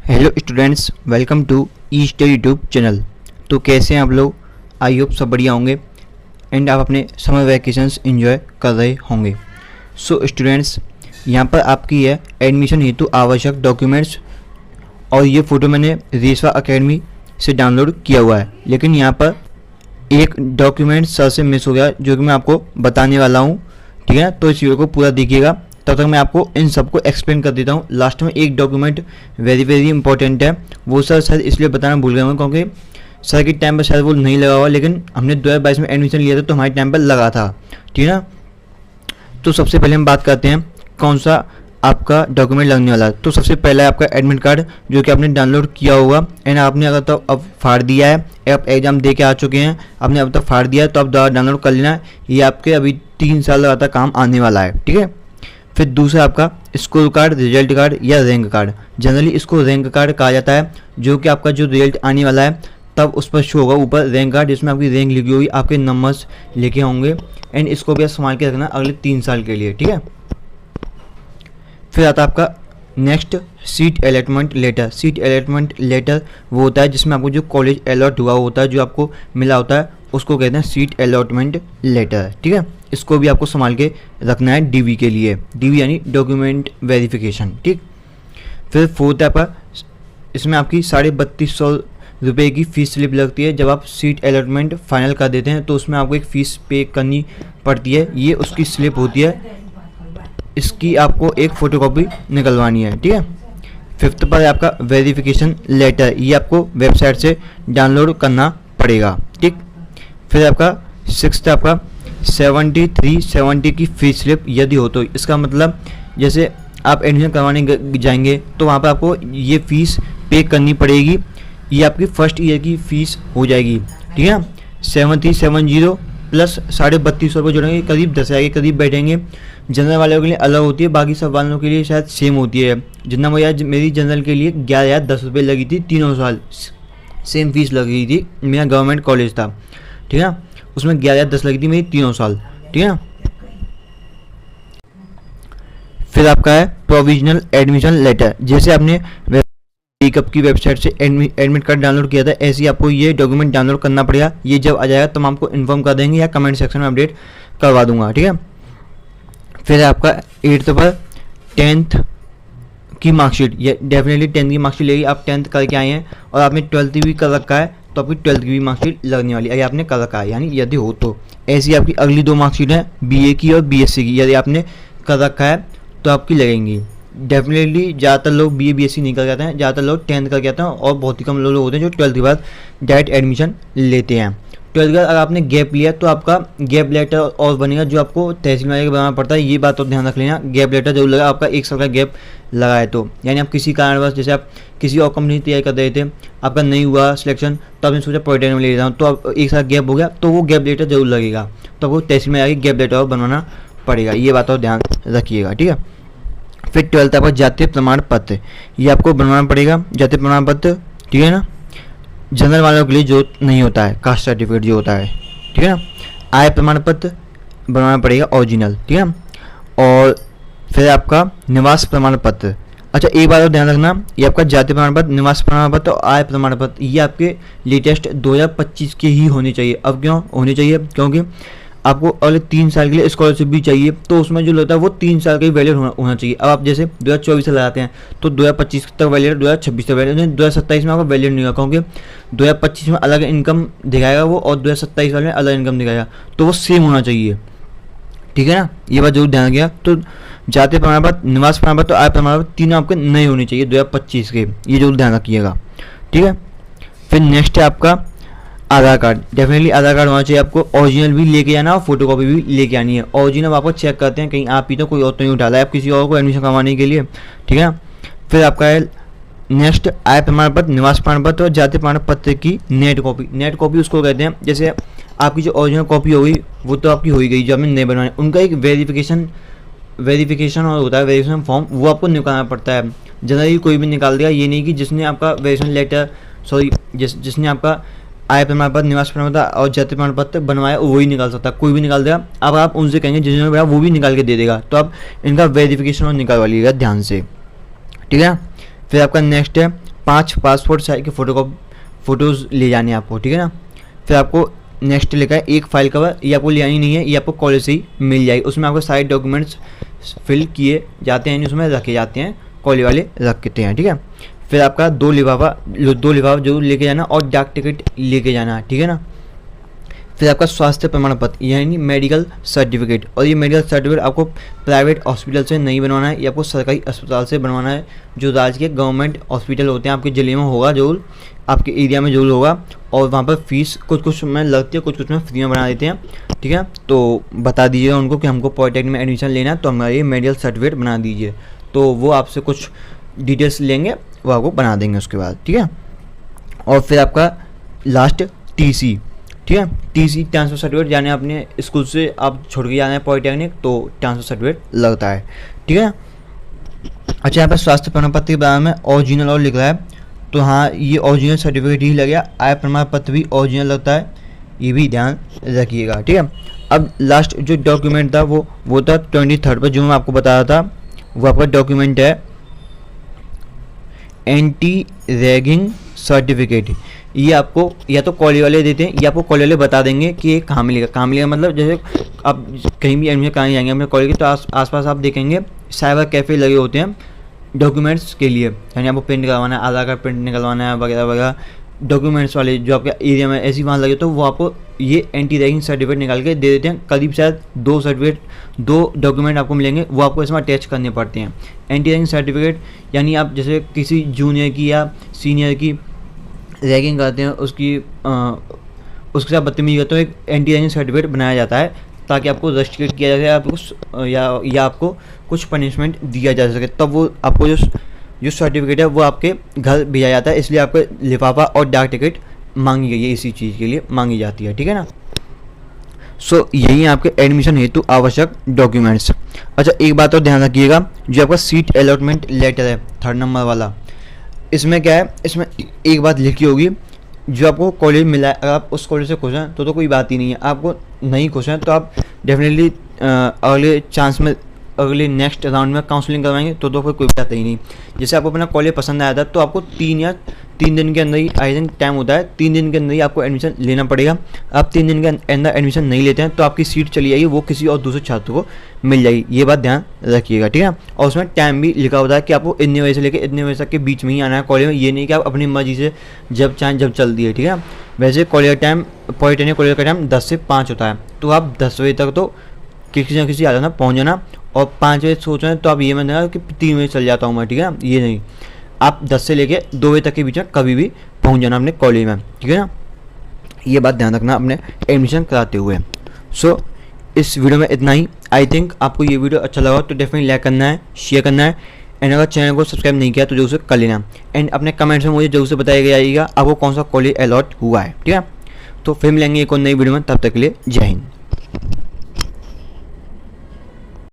Hello students, welcome to e study YouTube channel. तो कैसे हैं आप लोग? आई होप सब बढ़िया होंगे एंड आप अपने समर वैकेशंस एंजॉय कर रहे होंगे। सो स्टूडेंट्स, यहाँ पर आपकी है एडमिशन हेतु आवश्यक डॉक्यूमेंट्स, और ये फ़ोटो मैंने रेशवा एकेडमी से डाउनलोड किया हुआ है। लेकिन यहाँ पर एक डॉक्यूमेंट सर से मिस हो गया, जो कि मैं आपको बताने वाला हूँ। ठीक है, तो इस वीडियो को पूरा देखिएगा, तब तक मैं आपको इन सबको एक्सप्लेन कर देता हूँ। लास्ट में एक डॉक्यूमेंट वेरी इंपॉर्टेंट है, वो सर शायद इसलिए बताना भूल गए होंगे क्योंकि सर के टाइम पर शायद वो नहीं लगा हुआ, लेकिन हमने 2022 में एडमिशन लिया था तो हमारे टाइम पर लगा था। ठीक है ना, तो सबसे पहले हम बात करते हैं कौन सा आपका डॉक्यूमेंट लगने वाला है। तो सबसे पहला है आपका एडमिट कार्ड, जो कि आपने डाउनलोड किया होगा एंड आपने अगर तो अब फाड़ दिया है, आप एग्जाम दे के आ चुके हैं, आपने अब तक फाड़ दिया है तो आप डाउनलोड कर लेना। ये आपके अभी 3 साल लगातार काम आने वाला है। ठीक है, फिर दूसरा आपका स्कोर कार्ड, रिजल्ट कार्ड या रैंक कार्ड। जनरली इसको रैंक कार्ड कहा जाता है, जो कि आपका जो रिजल्ट आने वाला है तब उस पर शो होगा ऊपर रैंक कार्ड, जिसमें आपकी रैंक लिखी हुई, आपके नंबर्स लिखे होंगे एंड इसको भी आप संभाल के रखना अगले 3 साल के लिए। ठीक है, फिर आता है आपका next seat allotment letter. Seat allotment letter वो होता है जिसमें आपको जो कॉलेज अलॉट हुआ होता है, जो आपको मिला होता है, उसको कहते हैं सीट अलॉटमेंट लेटर। ठीक है, इसको भी आपको संभाल के रखना है डीवी के लिए। डीवी यानी डॉक्यूमेंट वेरिफिकेशन। ठीक, फिर फोर्थ है आपका, इसमें आपकी 3250 रुपये की फ़ीस स्लिप लगती है। जब आप सीट अलॉटमेंट फाइनल कर देते हैं तो उसमें आपको एक फ़ीस पे करनी पड़ती है, ये उसकी स्लिप होती है। इसकी आपको एक फ़ोटोकॉपी निकलवानी है। ठीक है, फिफ्थ पर आपका वेरिफिकेशन लेटर, ये आपको वेबसाइट से डाउनलोड करना पड़ेगा। ठीक, फिर आपका सिक्स्थ आपका 7370 की फ़ीस स्लिप यदि हो तो। इसका मतलब जैसे आप एडमिशन करवाने जाएंगे तो वहाँ पर आपको ये फ़ीस पे करनी पड़ेगी, ये आपकी फर्स्ट ईयर की फ़ीस हो जाएगी। ठीक है, 7370 प्लस 3250 रुपये जोड़ेंगे, करीब 10,000 के करीब बैठेंगे। जनरल वालों के लिए अलग होती है, बाकी सब वालों के लिए शायद सेम होती है। जितना मुझे मेरी जनरल के लिए 11,010 रुपये लगी थी, तीनों साल सेम फीस लगी थी। मेरा गवर्नमेंट कॉलेज था। ठीक है, उसमें 11,010 लगी थी मेरी तीनों साल। ठीक है, फिर आपका है प्रोविजनल एडमिशन लेटर। जैसे आपने पिकअप की वेबसाइट से एडमिट कार्ड डाउनलोड किया था, ऐसे ही आपको ये डॉक्यूमेंट डाउनलोड करना पड़ेगा। ये जब आ जाएगा तो हम आपको इन्फॉर्म कर देंगे या कमेंट सेक्शन में अपडेट करवा दूंगा। ठीक है, फिर आपका 8th पर 10th की मार्कशीट, ये डेफिनेटली 10th की मार्कशीट लेगी। आप 10th करके आए हैं और आपने 12th भी कर रखा है तो आपकी 12th की भी मार्कशीट लगने वाली है, अगर आपने कर रखा है यानी यदि हो तो। ऐसी आपकी अगली 2 मार्कशीट हैं बीए की और बीएससी की, यदि आपने कर रखा है तो आपकी लगेंगी। डेफिनेटली ज़्यादातर लोग बीए बीएससी नहीं कर जाते हैं, ज़्यादातर लोग 10th करके आते हैं और बहुत ही कम लोग होते हैं जो 12th के बाद डायरेक्ट एडमिशन लेते हैं। 12th के बाद अगर आपने गैप लिया तो आपका गैप लेटर और बनेगा, जो आपको तहसील वाले को बनाना पड़ता है। ये बात तो ध्यान रख लेना, गैप लेटर जरूर लगा, आपका 1 साल का गैप लगा है तो। यानी आप किसी कारणवश, जैसे आप किसी और कंपनी तैयारी कर रहे थे, आपका नहीं हुआ सिलेक्शन, तो आपने सोचा पॉलिटेक्निक में ले लेता हूँ, तो आप 1 साल गैप हो गया तो वो गैप लेटर जरूर लगेगा, तो आपको तहसील में आके गैप लेटर बनवाना पड़ेगा। ये बात और ध्यान रखिएगा। ठीक है, फिर 12th आपका जातीय प्रमाण पत्र, ये आपको बनवाना पड़ेगा, जातीय प्रमाण पत्र। ठीक है ना, जनरल वालों के लिए जो नहीं होता है, कास्ट सर्टिफिकेट जो होता है। ठीक है ना, आय प्रमाण पत्र बनवाना पड़ेगा ओरिजिनल। ठीक है, और फिर आपका निवास प्रमाण पत्र। अच्छा, एक बात और ध्यान रखना, ये आपका जातीय प्रमाण पत्र, निवास प्रमाण पत्र और आय प्रमाण पत्र, ये आपके लेटेस्ट 2025 के ही होने चाहिए। अब क्यों होने चाहिए? क्योंकि आपको अगले 3 साल के लिए स्कॉलरशिप भी चाहिए, तो उसमें जो लगता है वो 3 साल का ही वैलिड होना चाहिए। अब आप जैसे 2024 से लगाते हैं तो 2025 तक वैलिड, 2026 तक वैलिड, 2027 में आपका वैलिड नहीं होगा, क्योंकि 2025 में अलग इनकम दिखाएगा वो और 2027 वाले में अलग इनकम दिखाएगा, तो वो सेम होना चाहिए। ठीक है ना, ये बात जरूर ध्यान रखिएगा। तो जातीय प्रमाण पत्र, निवास प्रमाण पत्र और आय प्रमाण पत्र तीनों आपके नए होने चाहिए 2025 के, ये जरूर ध्यान रखिएगा। ठीक है, फिर नेक्स्ट है आपका आधार कार्ड। डेफिनेटली आधार कार्ड होना चाहिए आपको, ओरिजिनल भी लेके आना और फोटोकॉपी भी लेके आनी है। ओरिजिनल आपको चेक करते हैं कहीं आप ही तो कोई और तो नहीं उठा है आप किसी और को एडमिशन करवाने के लिए। ठीक है, फिर आपका है नेक्स्ट आय प्रमाण पत्र, निवास प्रमाण पत्र और जातीय प्रमाण पत्र की नेट कॉपी। नेट कॉपी उसको कहते हैं, जैसे आपकी जो ओरिजिनल कॉपी होगी वो तो आपकी हो ही गई, जो आपने नए बनवाने, उनका एक वेरिफिकेशन और होता है, वेरिफिकेशन फॉर्म, वो आपको निकालना पड़ता है। जनरली कोई भी निकाल देगा, ये नहीं कि जिसने आपका वेरिफिकेशन लेटर, सॉरी जिसने आपका आय प्रमाण पत्र, निवास प्रमाण पत्र और जाति प्रमाण पत्र बनवाया वही निकाल सकता है, कोई भी निकाल देगा। अब आप उनसे कहेंगे जिन्होंने बनाया वो भी निकाल के दे देगा, तो आप इनका वेरिफिकेशन और निकालवा लीजिएगा ध्यान से। ठीक है, फिर आपका नेक्स्ट है 5 पासपोर्ट साइज के फ़ोटोज़ ले जाने हैं आपको, ठीक है ना। फिर आपको नेक्स्ट लिखा है एक फाइल कवर, ये आपको ले आनी नहीं है, ये आपको कॉलेज से ही मिल जाएगी। उसमें आपको सारे डॉक्यूमेंट्स फिल किए जाते हैं, उसमें रखे जाते हैं, कॉलेज वाले रखते हैं, ठीक है। फिर आपका 2 लिफाफा जरूर लेके जाना और डाक टिकट लेके जाना, ठीक है ना। फिर आपका स्वास्थ्य प्रमाण पत्र यानी मेडिकल सर्टिफिकेट, और ये मेडिकल सर्टिफिकेट आपको प्राइवेट हॉस्पिटल से नहीं बनवाना है, ये आपको सरकारी अस्पताल से बनवाना है। जो राज्य के गवर्नमेंट हॉस्पिटल होते हैं आपके ज़िले में होगा जरूर, आपके एरिया में जरूर होगा, और वहाँ पर फीस कुछ में लगती है, कुछ में फ्री में बना देते हैं, ठीक है। तो बता दीजिएगा उनको कि हमको पॉलिटेक्निक में एडमिशन लेना है, तो हमारा ये मेडिकल सर्टिफिकेट बना दीजिए, तो वो आपसे कुछ डिटेल्स लेंगे, वो आपको बना देंगे उसके बाद, ठीक है। और फिर आपका लास्ट TC, ठीक है, TC ट्रांसफ़र सर्टिफिकेट, यानी अपने स्कूल से आप छोड़ के जाना है पॉलिटेक्निक, तो ट्रांसफ़र सर्टिफिकेट लगता है, ठीक है। अच्छा, यहाँ पर स्वास्थ्य प्रमाण पत्र के बारे में ओरिजिनल और लिख रहा है, तो हाँ ये ओरिजिनल सर्टिफिकेट ही लगेगा। आय प्रमाण पत्र भी ओरिजिनल लगता है, ये भी ध्यान रखिएगा, ठीक है। अब लास्ट जो डॉक्यूमेंट था वो था 23 पर, जो मैं आपको बता रहा था, वो आपका डॉक्यूमेंट है एंटी रैगिंग सर्टिफिकेट। ये आपको या तो कॉलेज वाले देते हैं, या आपको कॉलेज वाले बता देंगे कि ये कहाँ मिलेगा। मतलब जैसे आप कहीं भी एडमिशन कराने जाएंगे अपने कॉलेज के, तो आसपास आप देखेंगे साइबर कैफ़े लगे होते हैं डॉक्यूमेंट्स के लिए, यानी आपको प्रिंट करवाना है, आधार कार्ड प्रिंट निकलवाना है वगैरह वगैरह, डॉक्यूमेंट्स वाले जो आपके एरिया में ऐसी वहाँ लगे, तो वो आपको ये एंटी रैगिंग सर्टिफिकेट निकाल के दे देते हैं। करीब शायद 2 डॉक्यूमेंट आपको मिलेंगे, वो आपको इसमें अटैच करने पड़ते हैं। एंटी रैगिंग सर्टिफिकेट यानी आप जैसे किसी जूनियर की या सीनियर की रैगिंग करते हैं, उसके साथ बदतमीजी करते हो, एक एंटी रैगिंग सर्टिफिकेट बनाया जाता है, ताकि आपको रजिस्ट्रेट किया जा सके, या आपको कुछ पनिशमेंट दिया जा सके। तब वो आपको जो सर्टिफिकेट है वो आपके घर भेजा जाता है, इसलिए आपको लिफाफा और डाक टिकट मांगी गई है, इसी चीज़ के लिए मांगी जाती है, ठीक है ना। सो यही आपके एडमिशन हेतु आवश्यक डॉक्यूमेंट्स। अच्छा, एक बात और ध्यान रखिएगा, जो आपका सीट अलॉटमेंट लेटर है 3rd नंबर वाला, इसमें क्या है, इसमें एक बात लिखी होगी, जो आपको कॉलेज मिला है, अगर आप उस कॉलेज से खुश हैं तो कोई बात ही नहीं है। आपको नहीं खुश हैं तो आप डेफिनेटली अगले नेक्स्ट राउंड में काउंसलिंग करवाएंगे, तो फिर कोई बात ही नहीं। जैसे आपको अपना कॉलेज पसंद आया था, तो आपको 3 दिन के अंदर ही, आई थिंक टाइम होता है, 3 दिन के अंदर ही आपको एडमिशन लेना पड़ेगा। आप 3 दिन के अंदर एडमिशन नहीं लेते हैं तो आपकी सीट चली जाएगी, वो किसी और दूसरे छात्र को मिल जाएगी, ये बात ध्यान रखिएगा, ठीक है। और उसमें टाइम भी लिखा होता है कि आपको इतने बजे से लेकर इतने बजे तक के बीच में ही आना है कॉलेज में, ये नहीं कि आप अपनी मर्जी से जब चाहें जब चल दिए, ठीक है। वैसे कॉलेज टाइम, पॉलिटेक्निक कॉलेज का टाइम 10 से 5 होता है, तो आप 10 बजे तक तो किसी न किसी आ जाना, पहुँच जाना, और 5 बजे सोच रहे हैं तो आप ये मत देना कि 3 बजे चल जाता हूँ मैं, ठीक है, ये नहीं, आप 10 से लेके 2 बजे तक के बीच में कभी भी पहुँच जाना अपने कॉलेज में, ठीक है ना। ये बात ध्यान रखना अपने एडमिशन कराते हुए। सो इस वीडियो में इतना ही। आई थिंक आपको ये वीडियो अच्छा लगा तो डेफिनेटली लाइक करना है, शेयर करना है, एंड अगर चैनल को सब्सक्राइब नहीं किया तो जरूर से कर लेना, एंड अपने कमेंट्स में मुझे जरूर से बताया जाएगा आपको कौन सा कॉलेज अलॉट हुआ है, ठीक है। तो फिर मिलेंगे एक और नई वीडियो में, तब तक के लिए जय हिंद।